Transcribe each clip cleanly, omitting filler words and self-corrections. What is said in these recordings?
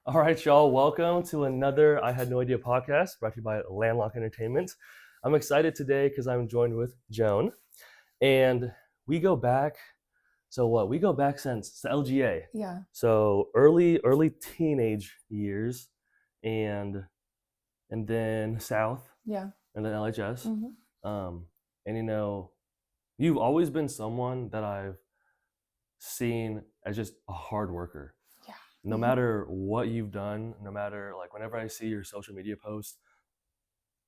All right, y'all. Welcome to another I Had No Idea podcast brought to you by Landlock Entertainment. I'm excited today because I'm joined with Joan, and we go back. So what? We go back since the LGA. Yeah. So early teenage years, and then South, Yeah. and then LHS. Mm-hmm. And you've always been someone that I've seen as just a hard worker. Yeah. No matter what you've done, no matter like whenever I see your social media posts,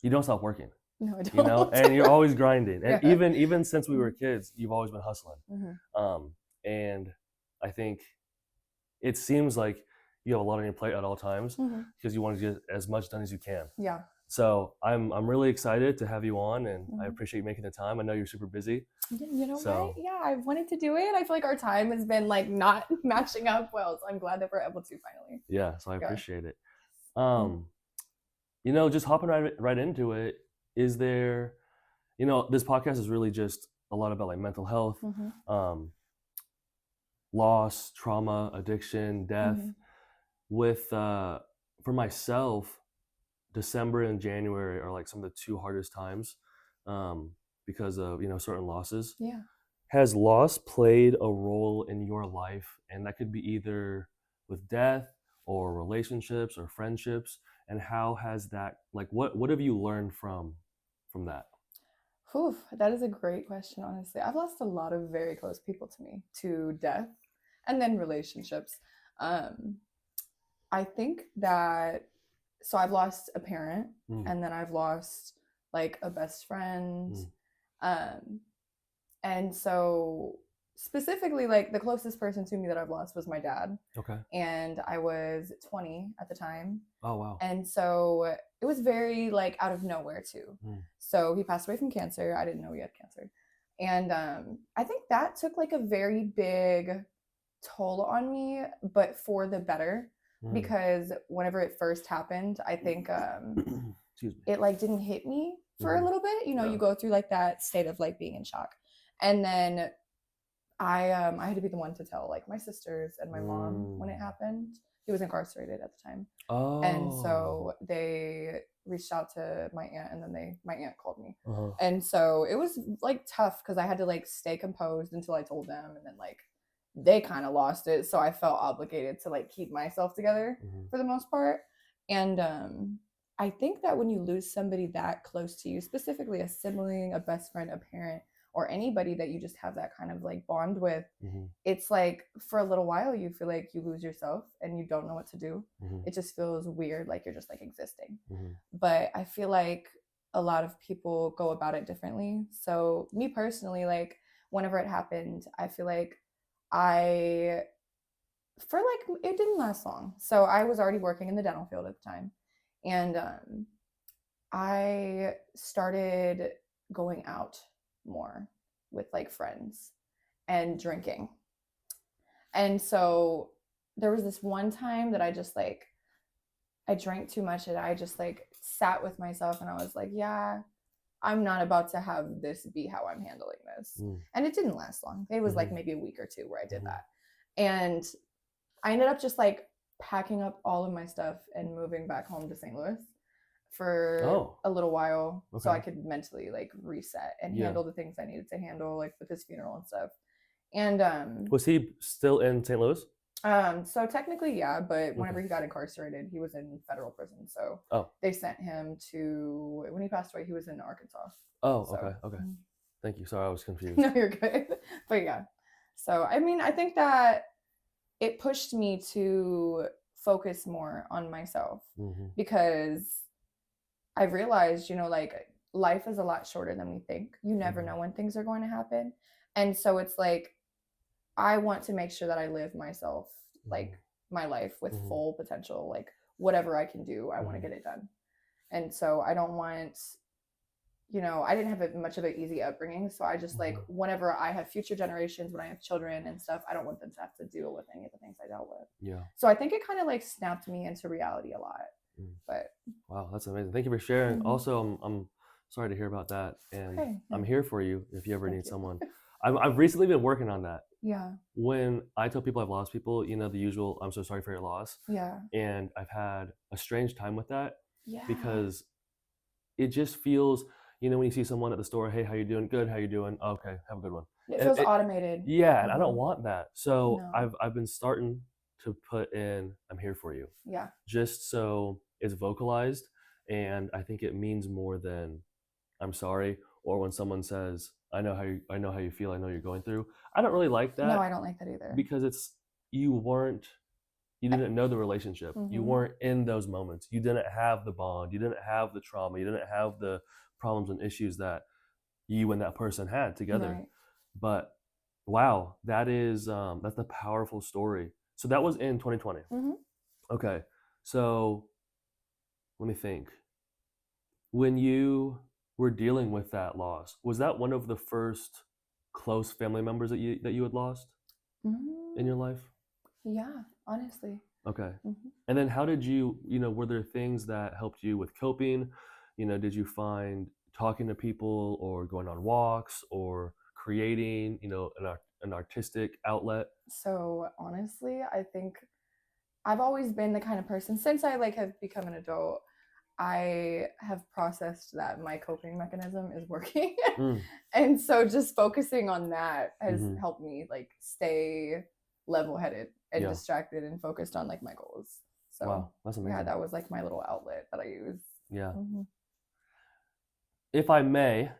you don't stop working. No, I don't. And you're always grinding. And Yeah. even since we were kids, you've always been hustling. Mm-hmm. And I think it seems like you have a lot on your plate at all times Mm-hmm. because you want to get as much done as you can. Yeah. So I'm really excited to have you on, and I Mhm. appreciate you making the time. I know you're super busy. You know So- what? Yeah, I've wanted to do it. I feel like our time has been like not matching up well, so I'm glad that we're able to finally. Yeah, so I Yeah. appreciate it. Just hopping right into it, is there, this podcast is really just a lot about like mental health, Mm-hmm. loss, trauma, addiction, death. Mm-hmm. With for myself, December and January are like some of the two hardest times because of certain losses. Yeah. Has loss played a role in your life? And that could be either with death or relationships or friendships. And how has that, like, what have you learned from that? Whew, that is a great question, honestly. I've lost a lot of very close people to me to death and then relationships. I think that, so I've lost a parent and then I've lost like a best friend. And so specifically, like the closest person to me that I've lost was my dad. Okay. And I was 20 at the time. Oh, wow. And so it was very like out of nowhere too. So he passed away from cancer. I didn't know he had cancer. And I think that took like a very big toll on me, but for the better. Because whenever it first happened, I think it like didn't hit me for a little bit. You go through like that state of like being in shock. And then I had to be the one to tell like my sisters and my mom when it happened. He was incarcerated at the time. Oh. And so they reached out to my aunt, and then my aunt called me. And so it was like tough because I had to like stay composed until I told them, and then like they kind of lost it, so I felt obligated to like keep myself together for the most part. And I think that when you lose somebody that close to you, specifically a sibling, a best friend, a parent, or anybody that you just have that kind of like bond with, it's like for a little while you feel like you lose yourself and you don't know what to do. It just feels weird, like you're just like existing. But I feel like a lot of people go about it differently. So me personally, like whenever it happened, I feel like it didn't last long. So I was already working in the dental field at the time, and I started going out more with like friends and drinking. And so there was this one time that I just like I drank too much, and I just like sat with myself, and I was like, yeah, I'm not about to have this be how I'm handling this. And it didn't last long. It was like maybe a week or two where I did that. And I ended up just like packing up all of my stuff and moving back home to St. Louis for a little while. Okay. So I could mentally like reset and handle the things I needed to handle, like with his funeral and stuff. And was he still in St. Louis? So technically, yeah, but whenever he got incarcerated, he was in federal prison. So they sent him to, when he passed away, he was in Arkansas. Oh, so, okay. Thank you. Sorry, I was confused. No, you're good. But yeah. So, I mean, I think that it pushed me to focus more on myself because I realized, like life is a lot shorter than we think. You never know when things are going to happen. And so it's like, I want to make sure that I live myself, like my life with full potential, like whatever I can do, I want to get it done. And so I don't want, I didn't have much of an easy upbringing. So I just like, whenever I have future generations, when I have children and stuff, I don't want them to have to deal with any of the things I dealt with. Yeah. So I think it kind of like snapped me into reality a lot. But wow, that's amazing. Thank you for sharing. Also, I'm sorry to hear about that. And I'm here for you if you ever need someone. I've recently been working on that. Yeah. When I tell people I've lost people, the usual, I'm so sorry for your loss. Yeah. And I've had a strange time with that Yeah. because it just feels, when you see someone at the store, hey, how you doing? Good, how you doing? Okay, have a good one. It And feels automated. yeah, and I don't want that. So No. I've been starting to put in, I'm here for you, Yeah. just so it's vocalized, and I think it means more than I'm sorry, or when someone says, I know how you feel, I know you're going through. I don't really like No, that I don't like that either. because you didn't know the relationship. You weren't in those moments. You didn't have the bond. You didn't have the trauma. You didn't have the problems and issues that you and that person had together. Right. But wow, that's a powerful story. So that was in 2020. Okay, so let me think. When you were dealing with that loss, was that one of the first close family members that you had lost in your life? Yeah, honestly. Okay. And then how did were there things that helped you with coping? Did you find talking to people or going on walks or creating, an artistic outlet? So honestly, I think I've always been the kind of person, since I have become an adult, I have processed that my coping mechanism is working. And so just focusing on that has helped me stay level-headed and distracted and focused on my goals. So wow, that's amazing. yeah, that was my little outlet that I use. Yeah. If I may,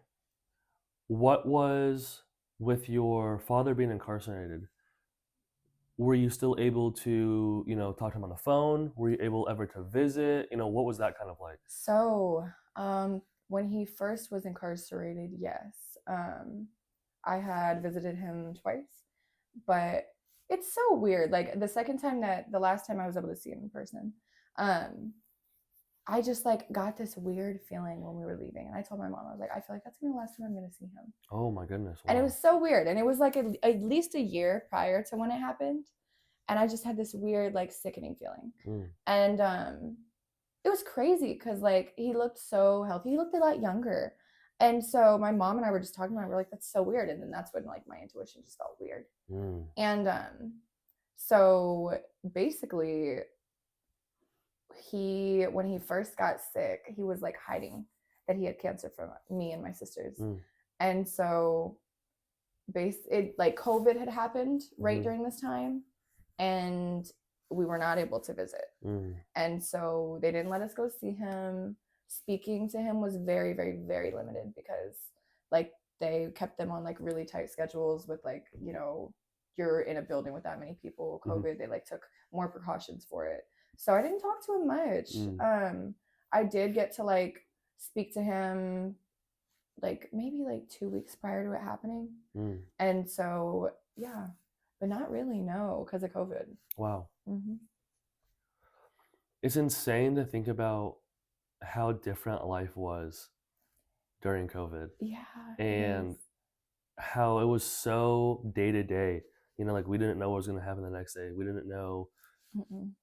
what was with your father being incarcerated? Were you still able to, talk to him on the phone? Were you able ever to visit? What was that kind of like? So, when he first was incarcerated, yes. I had visited him twice, but it's so weird. The last time I was able to see him in person, I just got this weird feeling when we were leaving. And I told my mom, I was like, I feel like that's gonna be the last time I'm gonna see him. Oh my goodness. Wow. And it was so weird. And it was at least a year prior to when it happened. And I just had this weird, sickening feeling. And it was crazy because he looked so healthy. He looked a lot younger. And so my mom and I were just talking about it. We're like, that's so weird. And then that's when my intuition just felt weird. And so basically when he first got sick, he was hiding that he had cancer from me and my sisters. And so COVID had happened right during this time, and we were not able to visit. And so they didn't let us go see him. Speaking to him was very, very, very limited because they kept them on really tight schedules with you're in a building with that many people. COVID, they took more precautions for it. So I didn't talk to him much. I did get to speak to him maybe 2 weeks prior to it happening. And so yeah, but not really, no, because of COVID. Wow. It's insane to think about how different life was during COVID. Yeah. And how it was so day to day. We didn't know what was going to happen the next day. We didn't know.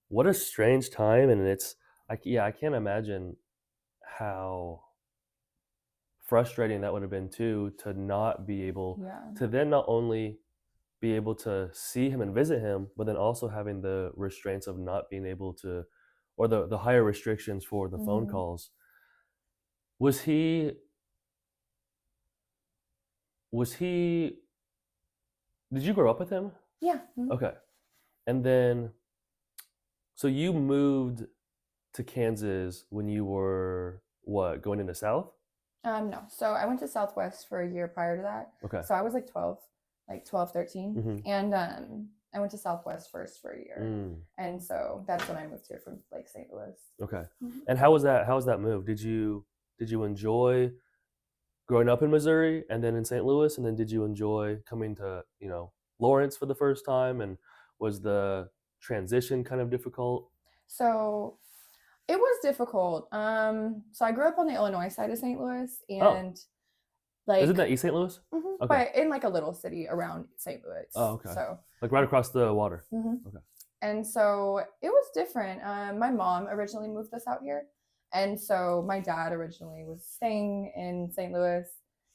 What a strange time. And I can't imagine how frustrating that would have been too, to not be able to then not only be able to see him and visit him, but then also having the restraints of not being able to, or the higher restrictions for the phone calls. Was he did you grow up with him? Yeah. Okay. And then so you moved to Kansas when you were what, going into South? No. So I went to Southwest for a year prior to that. Okay. So I was 12, 13. And I went to Southwest first for a year. And so that's when I moved here from St. Louis. Okay. And how was that move? Did you enjoy growing up in Missouri and then in St. Louis, and then did you enjoy coming to, Lawrence for the first time, and was the transition kind of difficult? So it was difficult. So I grew up on the Illinois side of St. Louis, and isn't that East St. Louis? Okay. But in a little city around St. Louis. Oh, okay. So right across the water. Okay. And so it was different. My mom originally moved us out here. And so my dad originally was staying in St. Louis.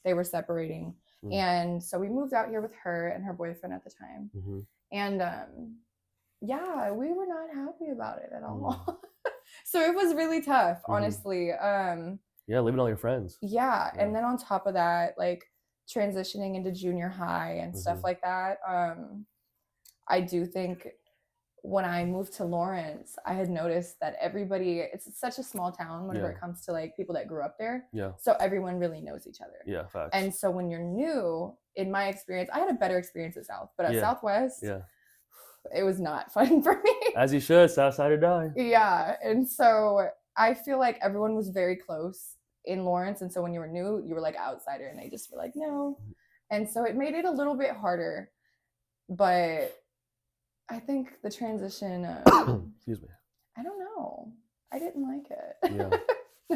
They were separating. And so we moved out here with her and her boyfriend at the time. And yeah, we were not happy about it at all. So it was really tough, honestly. Yeah, leaving all your friends. Yeah, and then on top of that, like transitioning into junior high and stuff like that, I do think when I moved to Lawrence, I had noticed that everybody, it's such a small town whenever it comes to like people that grew up there. Yeah. So everyone really knows each other. Yeah, facts. And so when you're new, in my experience, I had a better experience at South, but at Southwest, it was not fun for me. As you should, Southside or die. Yeah. And so I feel like everyone was very close in Lawrence. And so when you were new, you were like outsider and they just were like, no. And so it made it a little bit harder. But I think the transition, excuse me. I don't know. I didn't like it. Yeah.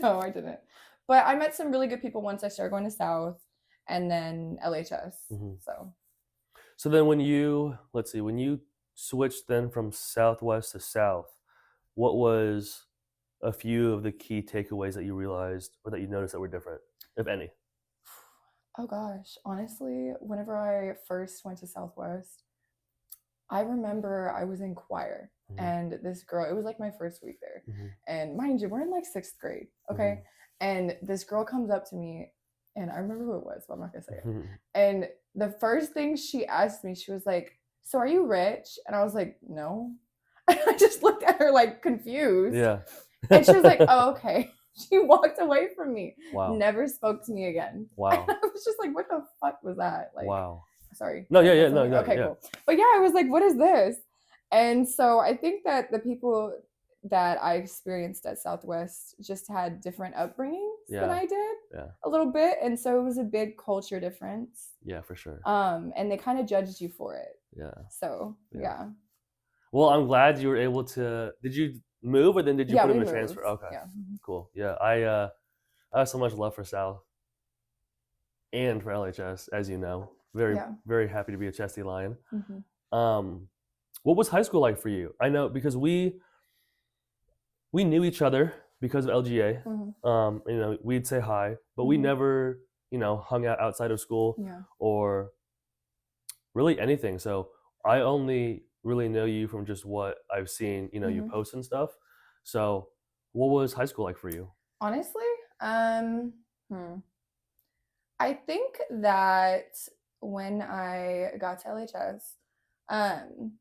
No, I didn't. But I met some really good people once I started going to South and then LHS. So then when you switched then from Southwest to South, what was a few of the key takeaways that you realized or that you noticed that were different, if any? Oh gosh, honestly, whenever I first went to Southwest, I remember I was in choir and this girl, it was like my first week there. And mind you, we're in like 6th grade, okay? And this girl comes up to me and I remember who it was, but I'm not gonna say it. And the first thing she asked me, she was like, so are you rich? And I was like, no. And I just looked at her like confused. Yeah. And she was like, oh, okay. She walked away from me. Wow. Never spoke to me again. Wow. I was just like, what the fuck was that? Like, wow. Sorry. No, yeah, no, okay, cool. But yeah, I was like, what is this? And so I think that the people that I experienced at Southwest just had different upbringings than I did a little bit. And so it was a big culture difference. Yeah, for sure. And they kind of judged you for it. Yeah. So, yeah. Well, I'm glad you were able to, did you move or then did you put in a transfer? Okay. Yeah. Cool. Yeah. I have so much love for South and for LHS, as you know. Very happy to be a Chesty Lion. What was high school like for you? I know because we knew each other because of LGA. You know, we'd say hi, but we never, you know, hung out outside of school or really anything. So I only really know you from just what I've seen, you know, you post and stuff. So what was high school like for you? Honestly, I think that when I got to LHS, I mean,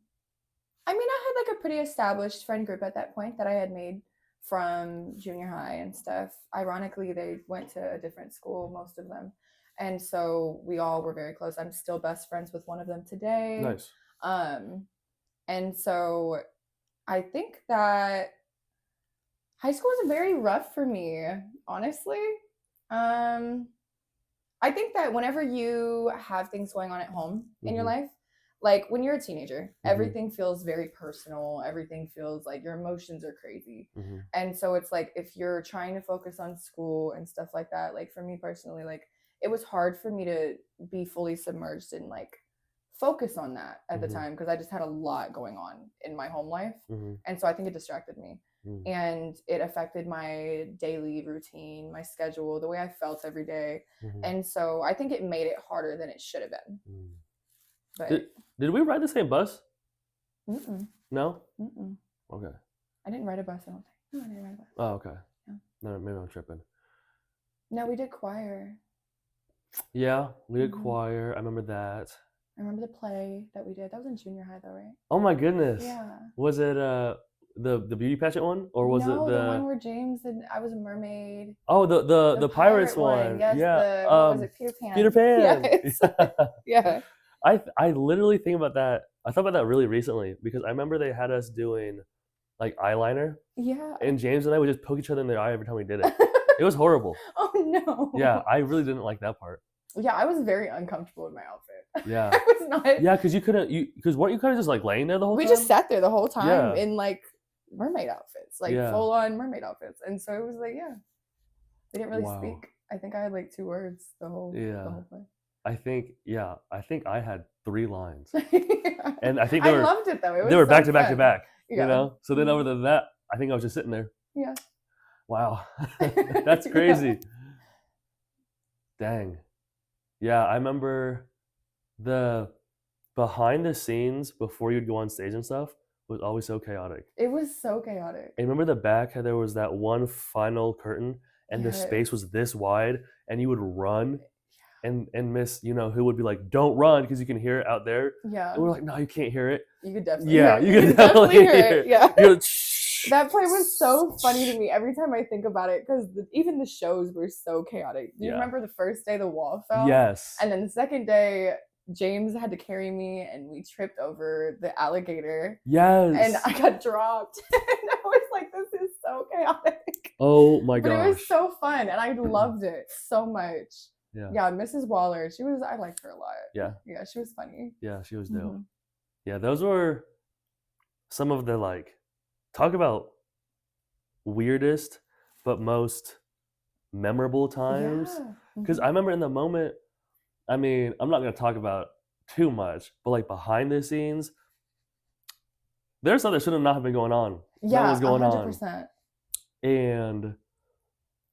I had like a pretty established friend group at that point that I had made from junior high and stuff. Ironically, they went to a different school, most of them. And so we all were very close. I'm still best friends with one of them today. Nice. And so I think that high school was very rough for me, honestly. I think that whenever you have things going on at home in your life, like when you're a teenager, everything feels very personal. Everything feels like your emotions are crazy. And so it's like, if you're trying to focus on school and stuff like that, like for me personally, like it was hard for me to be fully submerged and like focus on that at the time because I just had a lot going on in my home life. And so I think it distracted me. And it affected my daily routine, my schedule, the way I felt every day. And so I think it made it harder than it should have been. But did we ride the same bus? No? Okay. I didn't ride a bus, I don't think. No, I didn't ride a bus. Oh, okay. Yeah. No, maybe I'm tripping. No, we did choir. Yeah, we did choir. I remember that. I remember the play that we did. That was in junior high though, right? Oh my goodness. Yeah. Was it the beauty pageant one, or was it the one where James and I was a mermaid? Oh, the pirates one. Yes, yeah. What was it? Peter Pan. Peter Pan. Yes. Yeah. I literally think about that. I thought about that really recently because I remember they had us doing like eyeliner. Yeah. And James and I would just poke each other in the eye every time we did it. It was horrible. Oh no. Yeah, I really didn't like that part. Yeah, I was very uncomfortable with my outfit. Yeah. I was not. Yeah, because weren't you kind of just like laying there the whole time? We just sat there the whole time in like mermaid outfits, like full on mermaid outfits. And so it was like, we didn't really speak. I think I had like 2 words the whole play. I think I had 3 lines. Yeah. And I think I loved it though. They were back to back to back, yeah. You know? So then other than that, I think I was just sitting there. Yeah. Wow. That's crazy. Dang. Yeah, I remember the behind the scenes before you'd go on stage and stuff was always so chaotic. It was so chaotic. And remember the back how there was that one final curtain and the space Yes. was this wide and you would run and miss, who would be like, "Don't run," because you can hear it out there. Yeah. And we're like, "No, you can't hear it." You could definitely Yeah, hear it. you can definitely hear it. Yeah. You're like, That play was so funny to me every time I think about it because even the shows were so chaotic. Do you remember the first day the wall fell? Yes. And then the second day, James had to carry me and we tripped over the alligator. Yes. And I got dropped. And I was like, this is so chaotic. Oh my gosh. But it was so fun and I loved it so much. Yeah. Yeah, Mrs. Waller, I liked her a lot. Yeah. Yeah, she was funny. Yeah, she was dope. Yeah, those were some of the talk about weirdest but most memorable times. Because I remember in the moment, I mean, I'm not going to talk about too much, but behind the scenes, there's stuff that should not have been going on. Yeah, that was going 100%. on. And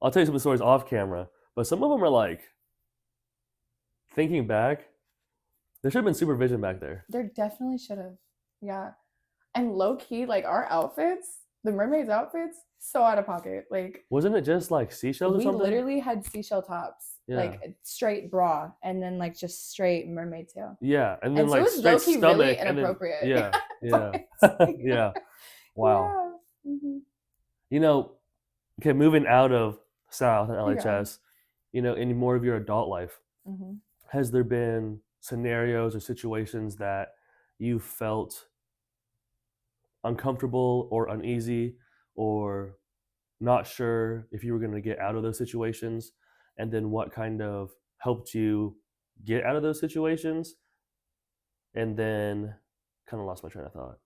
I'll tell you some of the stories off camera, but some of them are thinking back, there should have been supervision back there. There definitely should have. Yeah. And low key, our outfits, the mermaids' outfits, so out of pocket. Wasn't it just seashells or something? We literally had seashell tops, straight bra, and then just straight mermaid tail. Yeah, and then so it was straight low-key stomach, really inappropriate. Yeah. Yeah. Wow. Yeah. Mm-hmm. Okay, moving out of South and LHS, in more of your adult life, has there been scenarios or situations that you felt uncomfortable or uneasy or not sure if you were going to get out of those situations, and then what kind of helped you get out of those situations? And then kind of lost my train of thought.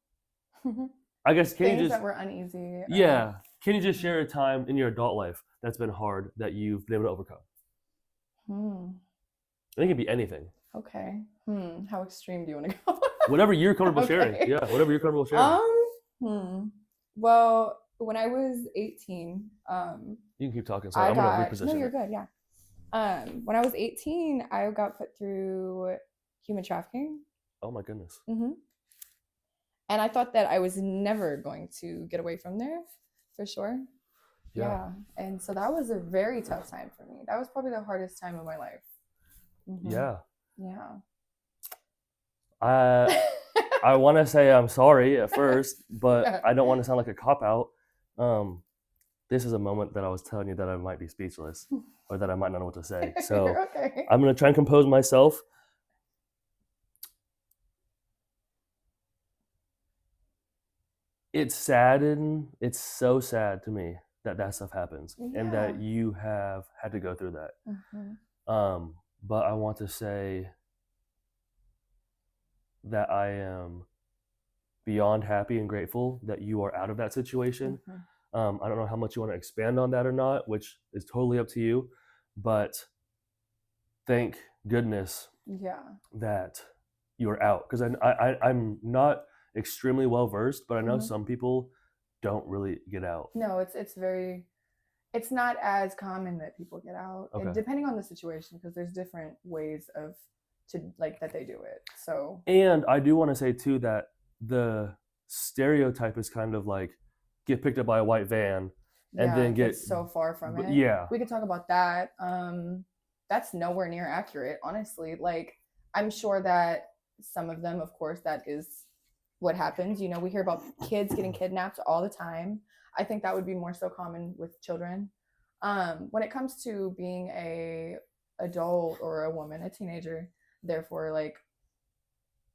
I guess things that were uneasy. Yeah. Can you just share a time in your adult life that's been hard that you've been able to overcome? I think it could be anything. Okay. How extreme do you want to go? Whatever you're comfortable sharing. Yeah, whatever you're comfortable sharing. Well, when I was 18, you can keep talking. Sorry, I'm gonna reposition. No, you're good. Yeah. When I was 18, I got put through human trafficking. Oh my goodness. And I thought that I was never going to get away from there, for sure. Yeah. And so that was a very tough time for me. That was probably the hardest time of my life. Yeah. Yeah. I want to say I'm sorry at first, but I don't want to sound like a cop-out. This is a moment that I was telling you that I might be speechless or that I might not know what to say. So okay. I'm going to try and compose myself. It's so sad to me that stuff happens and that you have had to go through that. But I want to say that I am beyond happy and grateful that you are out of that situation. I don't know how much you want to expand on that or not, which is totally up to you, but thank goodness that you're out, because I'm not extremely well versed, but I know some people don't really get out. No, it's not as common that people get out, depending on the situation, because there's different ways that they do it. So, and I do want to say too that the stereotype is kind of get picked up by a white van and then get so far from it. Yeah, we could talk about that. That's nowhere near accurate, honestly. I'm sure that some of them, of course, that is what happens. We hear about kids getting kidnapped all the time. I think that would be more so common with children. When it comes to being a adult or a woman, a teenager, therefore,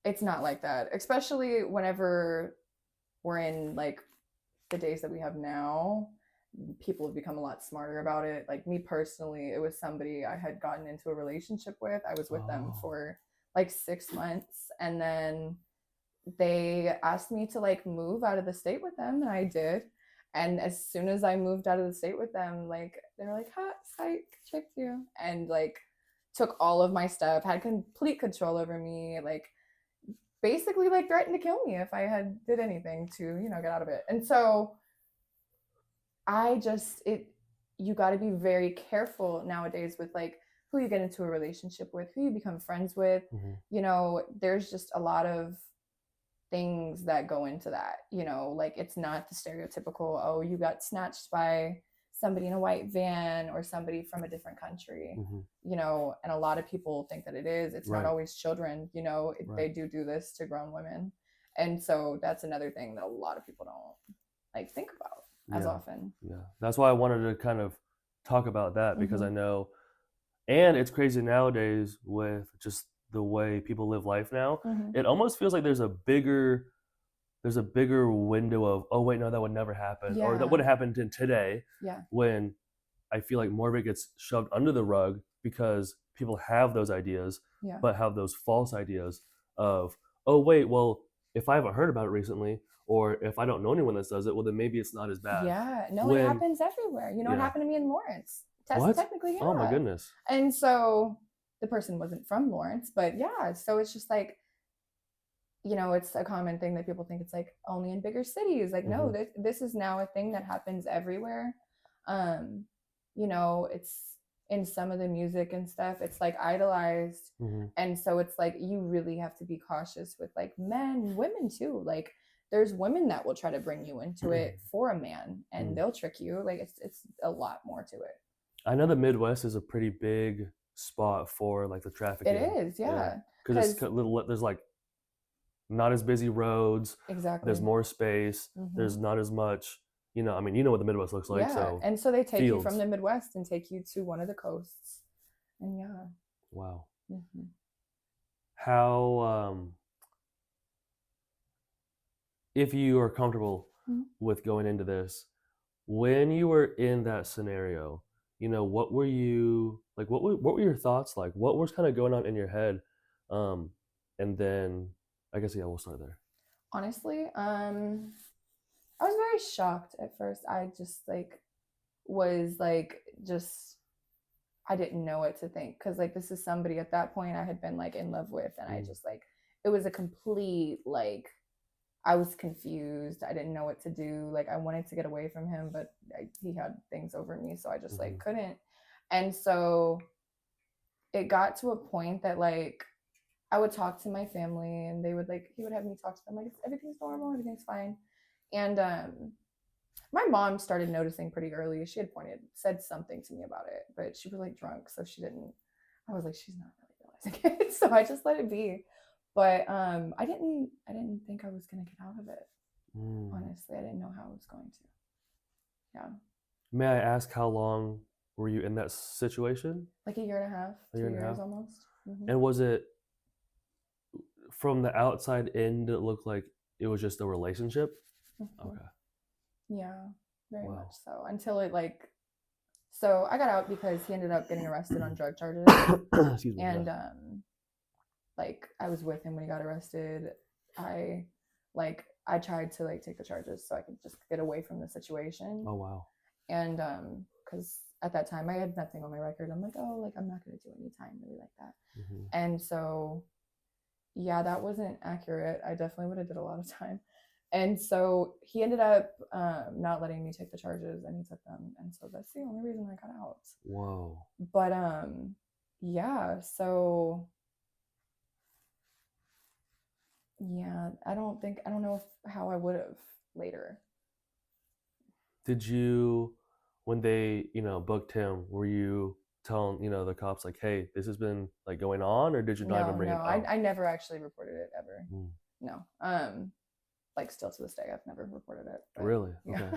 it's not like that, especially whenever we're in the days that we have now. People have become a lot smarter about it. Me personally, it was somebody I had gotten into a relationship with. I was with them for 6 months, and then they asked me to move out of the state with them, and I did. And as soon as I moved out of the state with them, they were like, "Ha, psych, tricked you," and took all of my stuff, had complete control over me, basically threatened to kill me if I had did anything to get out of it. And so you got to be very careful nowadays with who you get into a relationship with, who you become friends with. You know, there's just a lot of things that go into that, you know, like it's not the stereotypical, oh, you got snatched by somebody in a white van or somebody from a different country, you know, and a lot of people think that it is. It's not always children, you know, they do this to grown women. And so that's another thing that a lot of people don't like think about as often. Yeah, that's why I wanted to kind of talk about that, because I know, and it's crazy nowadays with just the way people live life now. It almost feels like there's a bigger window of, oh wait, no, that would never happen, or that would have happened in today. When I feel like more of it gets shoved under the rug because people have those ideas, but have those false ideas of, oh wait, well, if I haven't heard about it recently, or if I don't know anyone that does it, well then maybe it's not as bad. It happens everywhere. You know, it happened to me in Lawrence. Technically, Oh my goodness. And so the person wasn't from Lawrence, but so it's just like, you know, it's a common thing that people think it's like only in bigger cities. Like, no, this is now a thing that happens everywhere. You know, it's in some of the music and stuff, it's like idolized. And so it's like, you really have to be cautious with like men, women too. Like there's women that will try to bring you into it for a man, and they'll trick you. Like it's a lot more to it. I know the Midwest is a pretty big spot for like the trafficking. It is, because there's like not as busy roads. Exactly. There's more space. There's not as much, you know, I mean, you know what the Midwest looks like. So and so they take you from the Midwest and take you to one of the coasts. And wow. How if you are comfortable with going into this, when you were in that scenario, you know, what were you like? What were your thoughts like? What was kind of going on in your head? And then I guess we'll start there. Honestly, I was very shocked at first. I just I didn't know what to think, because like this is somebody at that point I had been like in love with, and I just like, it was a complete like, I was confused. I didn't know what to do. Like I wanted to get away from him, but he had things over me, so I just like couldn't. And so it got to a point that like I would talk to my family, and they would like, he would have me talk to them like, everything's normal, everything's fine. And my mom started noticing pretty early. She had said something to me about it, but she was like drunk, so she didn't. I was like, she's not really realizing it, so I just let it be. But I didn't think I was gonna get out of it. Honestly, I didn't know how I was going to. May I ask, how long were you in that situation? Like a year and a half, 2 years almost. And was it, from the outside in, did it look like it was just a relationship? Okay. Yeah, very much so. Until it like, so I got out because he ended up getting arrested on drug charges. Excuse me. And like I was with him when he got arrested. I tried to like take the charges so I could just get away from the situation. Oh wow. And because at that time I had nothing on my record. I'm like, oh, like I'm not gonna do any time really like that. And so that wasn't accurate. I definitely would have did a lot of time. And so he ended up not letting me take the charges, and he took them. And so that's the only reason I got out. Whoa. But so I don't know how I would have later. Did you, when they, you know, booked him, were you telling, you know, the cops like, hey, this has been like going on, or did you not even bring it up? I never actually reported it ever. No. Like still to this day, I've never reported it. But, really? Okay.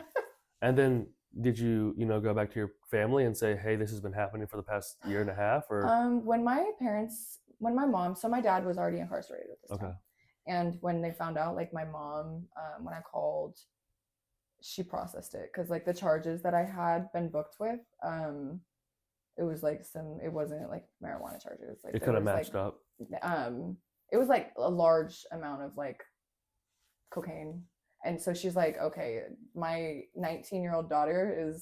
And then did you, you know, go back to your family and say, hey, this has been happening for the past year and a half? Or when my mom, so my dad was already incarcerated at this time. And when they found out, like my mom, when I called, she processed it, because like the charges that I had been booked with, it was like it wasn't like marijuana charges. Like it could have matched up. It was like a large amount of like cocaine. And so she's like, okay, my 19-year-old daughter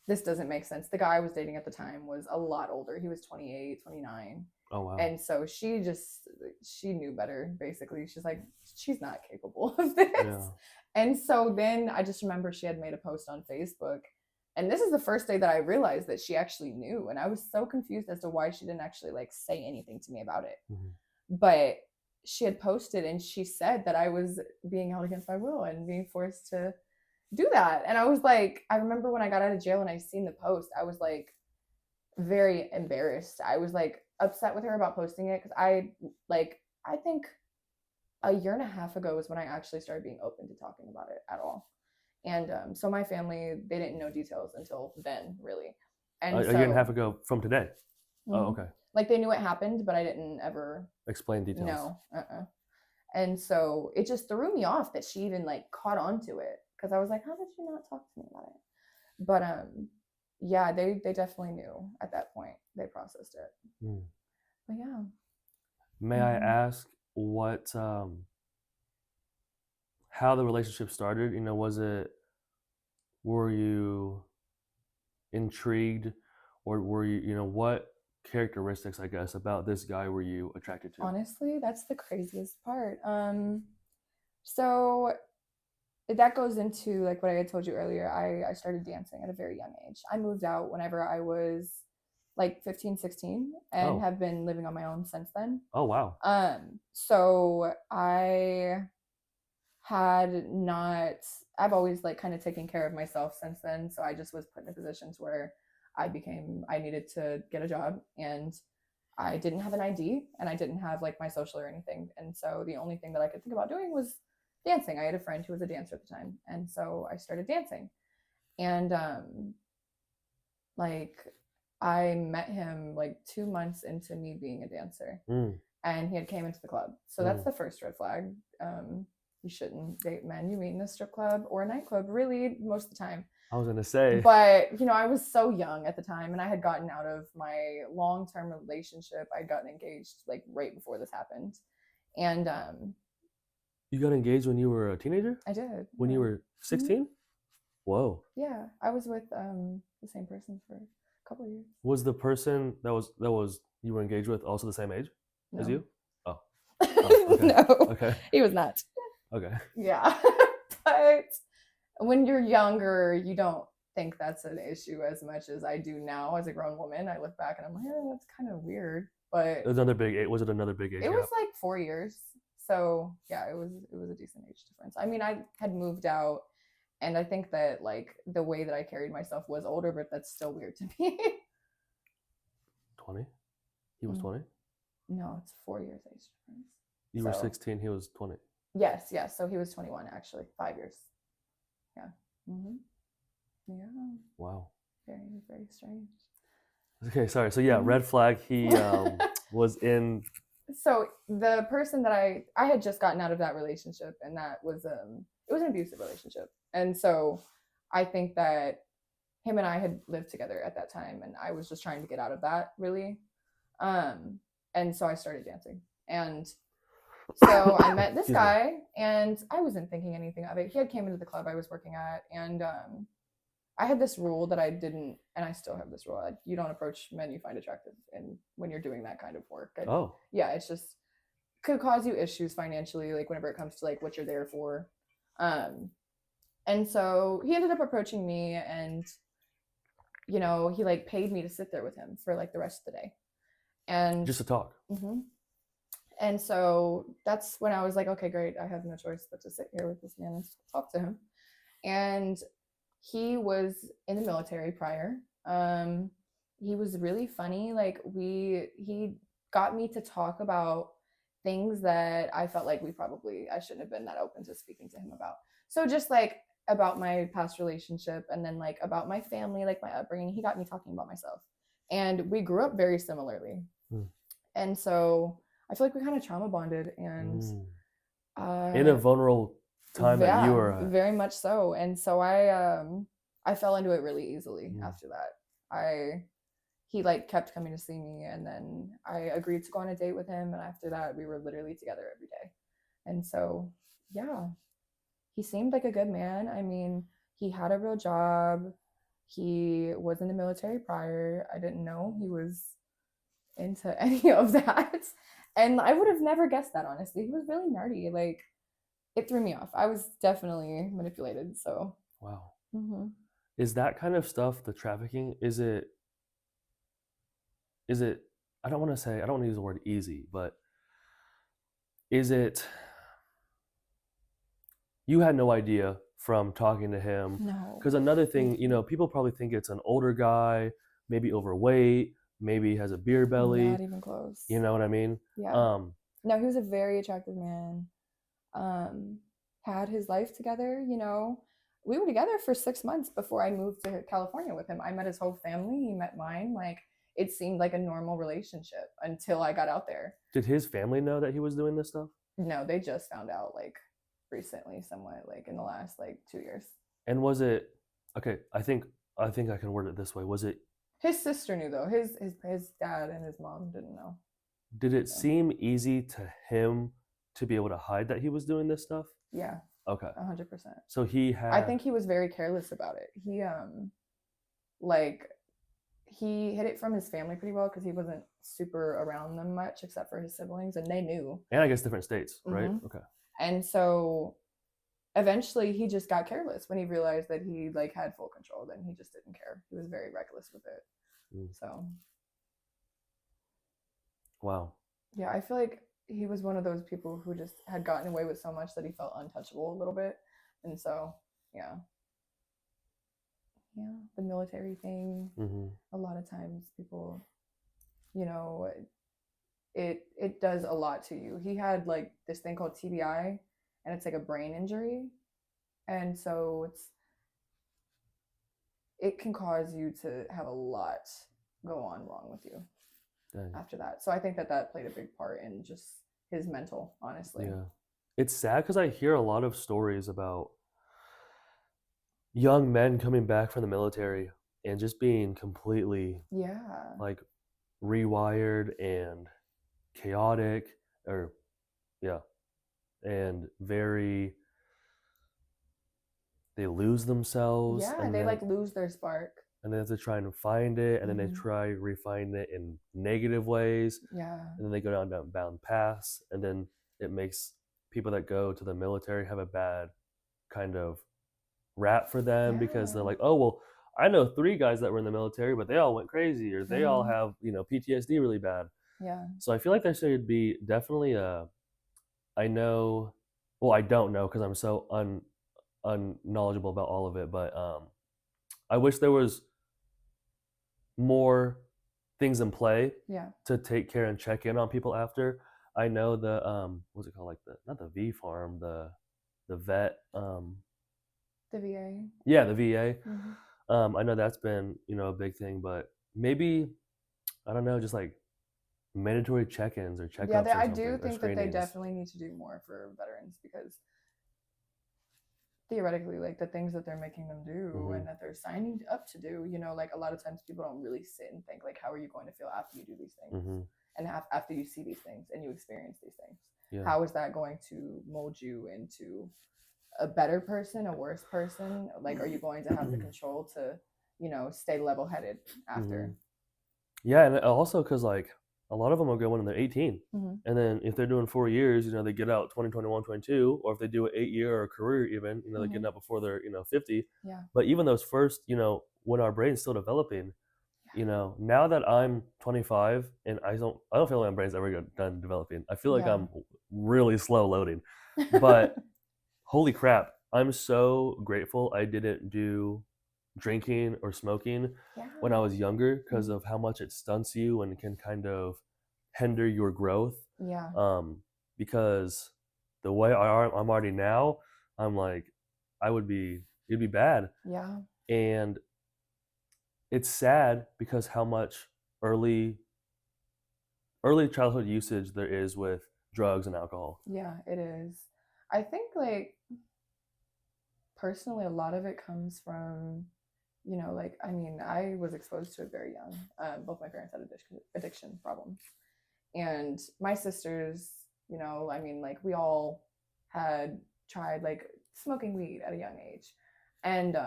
this doesn't make sense. The guy I was dating at the time was a lot older. He was 28, 29. Oh wow. And so she knew better, basically. She's like, she's not capable of this. And so then I just remember she had made a post on Facebook, And this is the first day that I realized that she actually knew. And I was so confused as to why she didn't actually like say anything to me about it. But she had posted and she said that I was being held against my will and being forced to do that. And I was like, I remember when I got out of jail and I seen the post, I was like very embarrassed. I was like upset with her about posting it because I think a year and a half ago was when I actually started being open to talking about it at all. And so my family, they didn't know details until then, really. And a year and a half ago from today. Oh, okay. Like they knew it happened, but I didn't ever explain details. No. And so it just threw me off that she even like caught on to it, because I was like, how did you not talk to me about it? But yeah, they definitely knew at that point. They processed it. But yeah. May I ask what how the relationship started? You know, were you intrigued, or were you know, what characteristics, I guess, about this guy were you attracted to? Honestly, that's the craziest part. So that goes into like what I had told you earlier. I started dancing at a very young age. I moved out whenever I was like 15, 16 and have been living on my own since then. Oh, wow. So I've always like kind of taken care of myself since then. So I just was put in positions where I needed to get a job, and I didn't have an ID and I didn't have like my social or anything. And so the only thing that I could think about doing was dancing. I had a friend who was a dancer at the time. And so I started dancing. And like I met him like 2 months into me being a dancer. And he had came into the club. So that's the first red flag. You shouldn't date men you meet in a strip club or a nightclub, really, most of the time. I was going to say. But, you know, I was so young at the time, and I had gotten out of my long-term relationship. I got engaged like right before this happened. And you got engaged when you were a teenager? I did. When you were 16? Whoa. Yeah, I was with the same person for a couple of years. Was the person that was you were engaged with also the same age as you? Oh. Okay. No. Okay. He was not. Okay. Yeah. But when you're younger, you don't think that's an issue as much as I do now as a grown woman. I look back and I'm like, that's kind of weird. But was it another big age? It was like 4 years. So yeah, it was a decent age difference. I mean, I had moved out, and I think that like the way that I carried myself was older, but that's still weird to me. 20? He was 20? No, it's 4 years age difference. You were 16, he was 20. Yes. So he was 21 actually, 5 years. Yeah. Yeah. Wow. Very, very strange. Okay, sorry. So yeah, red flag. He was in. So the person that I had just gotten out of that relationship, and that was it was an abusive relationship, and so I think that him and I had lived together at that time, and I was just trying to get out of that, really, and so I started dancing, and so I met this guy, and I wasn't thinking anything of it. He had came into the club I was working at, and I had this rule that I didn't, and I still have this rule. You don't approach men you find attractive, and when you're doing that kind of work. Yeah, it's just could cause you issues financially, like whenever it comes to like what you're there for. And so he ended up approaching me, and you know, he like paid me to sit there with him for like the rest of the day, and just to talk. And so that's when I was like, okay, great. I have no choice but to sit here with this man and talk to him. And he was in the military prior. He was really funny. Like he got me to talk about things that I felt like I shouldn't have been that open to speaking to him about. So just like about my past relationship, and then like about my family, like my upbringing. He got me talking about myself, and we grew up very similarly. And so I feel like we kind of trauma bonded, and in a vulnerable time that you were at. Very much so. And so I fell into it really easily after that. He like kept coming to see me, and then I agreed to go on a date with him, and after that we were literally together every day. And so yeah, he seemed like a good man. I mean, he had a real job. He was in the military prior. I didn't know he was into any of that, and I would have never guessed that, honestly. He was really nerdy. Like, it threw me off. I was definitely manipulated. So wow. Is that kind of stuff, the trafficking, is it I don't want to say, I don't want to use the word easy, but is it, you had no idea from talking to him? No. Because another thing, people probably think it's an older guy, maybe overweight, maybe has a beer belly. Not even close. You know what I mean? Yeah. No, he was a very attractive man. Had his life together, We were together for 6 months before I moved to California with him. I met his whole family. He met mine. Like, it seemed like a normal relationship until I got out there. Did his family know that he was doing this stuff? No, they just found out, like, recently, somewhat, like, in the last, like, 2 years. And was it, okay, I think I can word it this way. Was it, his sister knew, though. His dad and his mom didn't know. Did it seem easy to him to be able to hide that he was doing this stuff? Yeah. Okay. 100%. So he had, I think he was very careless about it. He he hid it from his family pretty well because he wasn't super around them much except for his siblings, and they knew. And I guess different states, right? Mm-hmm. Okay. And so eventually he just got careless when he realized that he like had full control. Then he just didn't care. He was very reckless with it. So. Wow. Yeah, I feel like he was one of those people who just had gotten away with so much that he felt untouchable a little bit. And so, yeah, the military thing. A lot of times people, it does a lot to you. He had like this thing called TBI, and it's like a brain injury, and so it can cause you to have a lot go on wrong with you. Dang. After that. So I think that played a big part in just his mental, honestly. Yeah. It's sad because I hear a lot of stories about young men coming back from the military and just being completely like rewired and chaotic, or and very, they lose themselves. Yeah, and they like lose their spark. And they have to try and find it, and then they try refine it in negative ways. Yeah. And then they go down bound paths, and then it makes people that go to the military have a bad kind of rap for them because they're like, oh, well, I know 3 guys that were in the military, but they all went crazy, or they all have, PTSD really bad. Yeah. So I feel like there should be definitely I know, well, I don't know because I'm so unknowledgeable about all of it, but I wish there was more things in play to take care and check in on people after. I know the what's it called, like not the V farm, the vet, the VA. Yeah, the VA. I know that's been, a big thing, but maybe, I don't know, just like mandatory check-ins or checkups. Yeah, I do think that they definitely need to do more for veterans, because theoretically, like the things that they're making them do and that they're signing up to do, like a lot of times people don't really sit and think, like, how are you going to feel after you do these things and after you see these things and you experience these things? Yeah. How is that going to mold you into a better person, a worse person? Like, are you going to have the control to, stay level-headed after? Yeah, and also because like a lot of them will go in when they're 18, and then if they're doing 4 years, they get out 20, 21, 22, or if they do an 8-year or career even, they get out before they're 50. Yeah. But even those first, when our brain's still developing, now that I'm 25 and I don't feel like my brain's ever done developing. I feel like I'm really slow loading, but holy crap, I'm so grateful I didn't do drinking or smoking when I was younger, because of how much it stunts you and can kind of hinder your growth. Yeah. Because the way I'm already now, I'm like, it'd be bad. Yeah. And it's sad because how much early childhood usage there is with drugs and alcohol. Yeah, it is. I think, like, personally, a lot of it comes from, I was exposed to it very young. Both my parents had addiction problems. And my sisters, we all had tried, like, smoking weed at a young age. And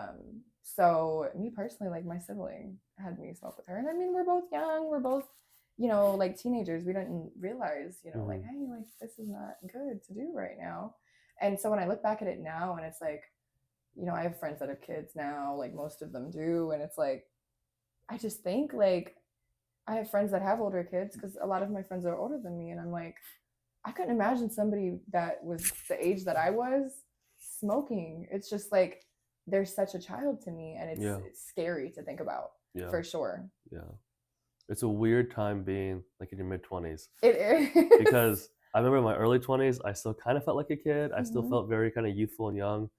so me personally, like, my sibling had me smoke with her. And we're both young. We're both, like, teenagers. We didn't realize, like, hey, like, this is not good to do right now. And so when I look back at it now, and it's like, you know, I have friends that have kids now, like most of them do, and it's like I just think like I have friends that have older kids because a lot of my friends are older than me, and I'm like, I couldn't imagine somebody that was the age that I was smoking. It's just like they're such a child to me, and it's scary to think about for sure. Yeah. It's a weird time being like in your mid-20s. It is. Because I remember in my early 20s, I still kind of felt like a kid. I still felt very kind of youthful and young.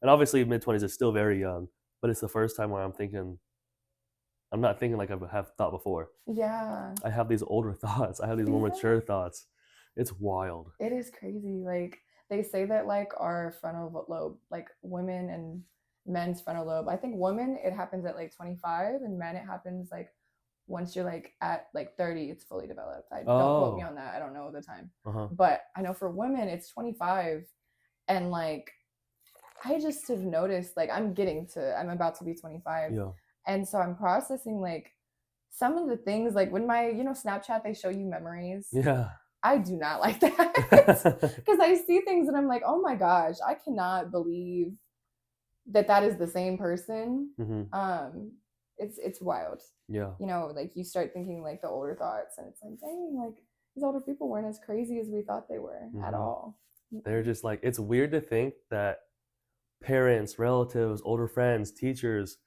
And obviously mid-20s is still very young, but it's the first time where I'm not thinking like I have thought before. Yeah. I have these older thoughts. I have these more mature thoughts. It's wild. It is crazy. Like they say that like our frontal lobe, like women and men's frontal lobe, I think women it happens at like 25 and men it happens like once you're like at like 30 it's fully developed. Don't quote me on that. I don't know the time. But I know for women it's 25 and like I just have noticed like I'm about to be 25. Yeah. And so I'm processing like some of the things like when my, you know, Snapchat they show you memories. Yeah. I do not like that because I see things and I'm like, oh my gosh, I cannot believe that is the same person. It's wild. Yeah. You know, like you start thinking like the older thoughts and it's like, dang, like these older people weren't as crazy as we thought they were at all. They're just like, it's weird to think that parents, relatives, older friends, teachers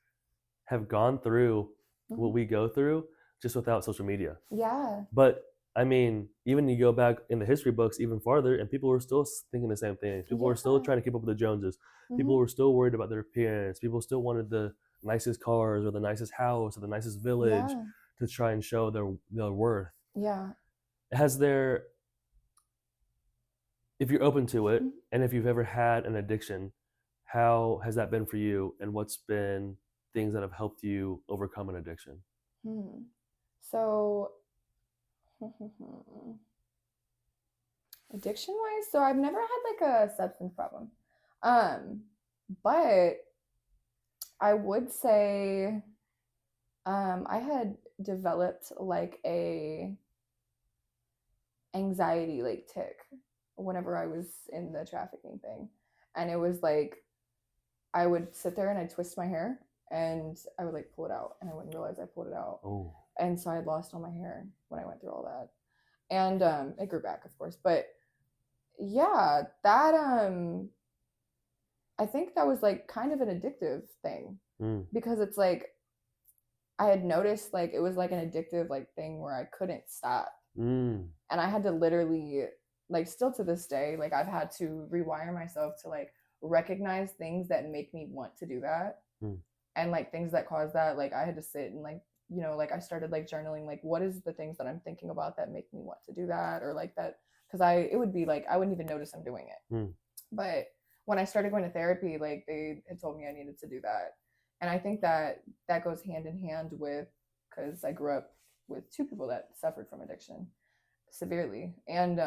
have gone through what we go through just without social media. Yeah. But I mean, even you go back in the history books even farther, and people were still thinking the same thing. People were still trying to keep up with the Joneses. People were still worried about their appearance. People still wanted the nicest cars or the nicest house or the nicest village to try and show their worth. Yeah. Has there, if you're open to it, and if you've ever had an addiction, how has that been for you, and what's been things that have helped you overcome an addiction? So addiction wise, so I've never had like a substance problem. But I would say I had developed like a anxiety like tick whenever I was in the trafficking thing. And it was like I would sit there and I'd twist my hair and I would like pull it out and I wouldn't realize I pulled it out. Oh. And so I had lost all my hair when I went through all that. And it grew back, of course. But yeah, that I think that was like kind of an addictive thing. Because it's like I had noticed like it was like an addictive like thing where I couldn't stop. And I had to literally like still to this day, like I've had to rewire myself to like recognize things that make me want to do that. And like things that cause that, like I had to sit and like, you know, like I started like journaling, like what is the things that I'm thinking about that make me want to do that, or like that, because it would be like I wouldn't even notice I'm doing it. But when I started going to therapy, like they had told me I needed to do that. And I think that goes hand in hand with, because I grew up with two people that suffered from addiction severely. And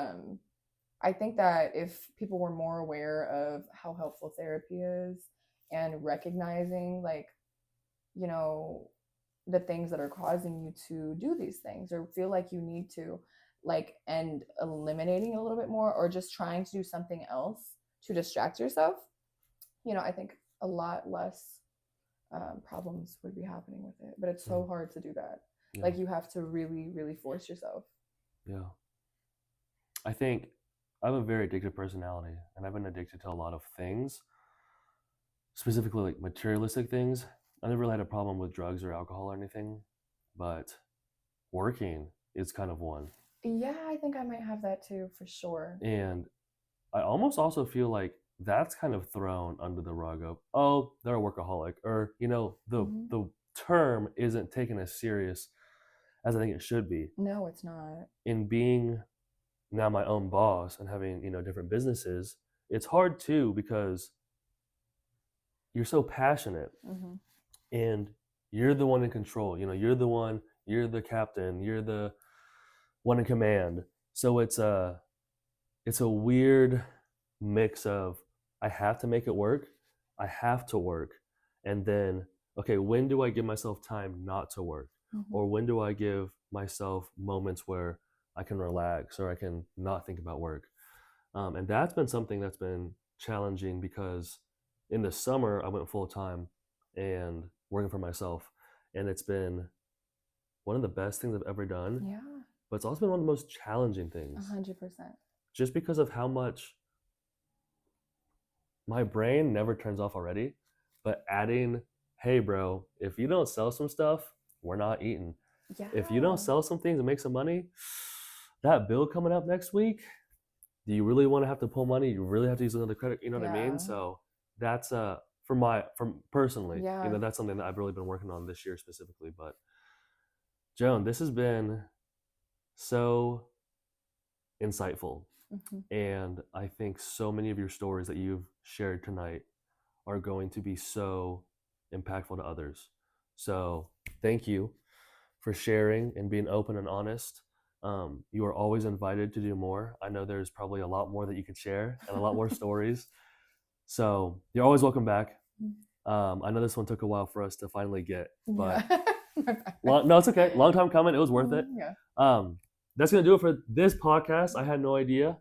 I think that if people were more aware of how helpful therapy is and recognizing like, you know, the things that are causing you to do these things or feel like you need to, like, and eliminating it a little bit more or just trying to do something else to distract yourself, you know, I think a lot less problems would be happening with it. But it's so hard to do that. Yeah. Like you have to really, really force yourself. Yeah. I think I have a very addictive personality and I've been addicted to a lot of things, specifically like materialistic things. I never really had a problem with drugs or alcohol or anything, but working is kind of one. Yeah, I think I might have that too, for sure. And I almost also feel like that's kind of thrown under the rug of, oh, they're a workaholic, or, you know, the term isn't taken as serious as I think it should be. No, it's not. In being now my own boss and having, you know, different businesses, it's hard too because you're so passionate and you're the one in control. You know, you're the captain, you're the one in command. So it's a weird mix of I have to make it work, I have to work, and then okay, when do I give myself time not to work? Or when do I give myself moments where I can relax or I can not think about work? And that's been something that's been challenging because in the summer, I went full time and working for myself. And it's been one of the best things I've ever done. Yeah. But it's also been one of the most challenging things. 100%. Just because of how much my brain never turns off already. But adding, hey, bro, if you don't sell some stuff, we're not eating. Yeah. If you don't sell some things and make some money, that bill coming up next week, do you really want to have to pull money? You really have to use another credit, you know what I mean? So that's from personally, you know, that's something that I've really been working on this year specifically. But Joan, this has been so insightful. And I think so many of your stories that you've shared tonight are going to be so impactful to others. So thank you for sharing and being open and honest. You are always invited to do more. I know there's probably a lot more that you could share and a lot more stories. So you're always welcome back. I know this one took a while for us to finally get, but no, it's okay. Long time coming. It was worth it. That's going to do it for this podcast. I had no idea.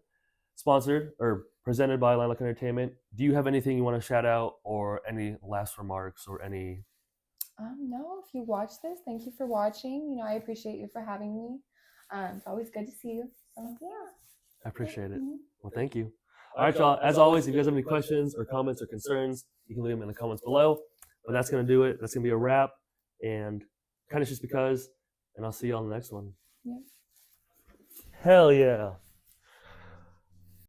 Sponsored or presented by Landlock Entertainment. Do you have anything you want to shout out or any last remarks or any? No, if you watch this, thank you for watching. You know, I appreciate you for having me. It's always good to see you. So, yeah. I appreciate it. Well, thank you. All right, y'all. As always, if you guys have any questions or comments or concerns, you can leave them in the comments below. But that's going to do it. That's going to be a wrap. And kind of just because. And I'll see you on the next one. Yeah. Hell yeah.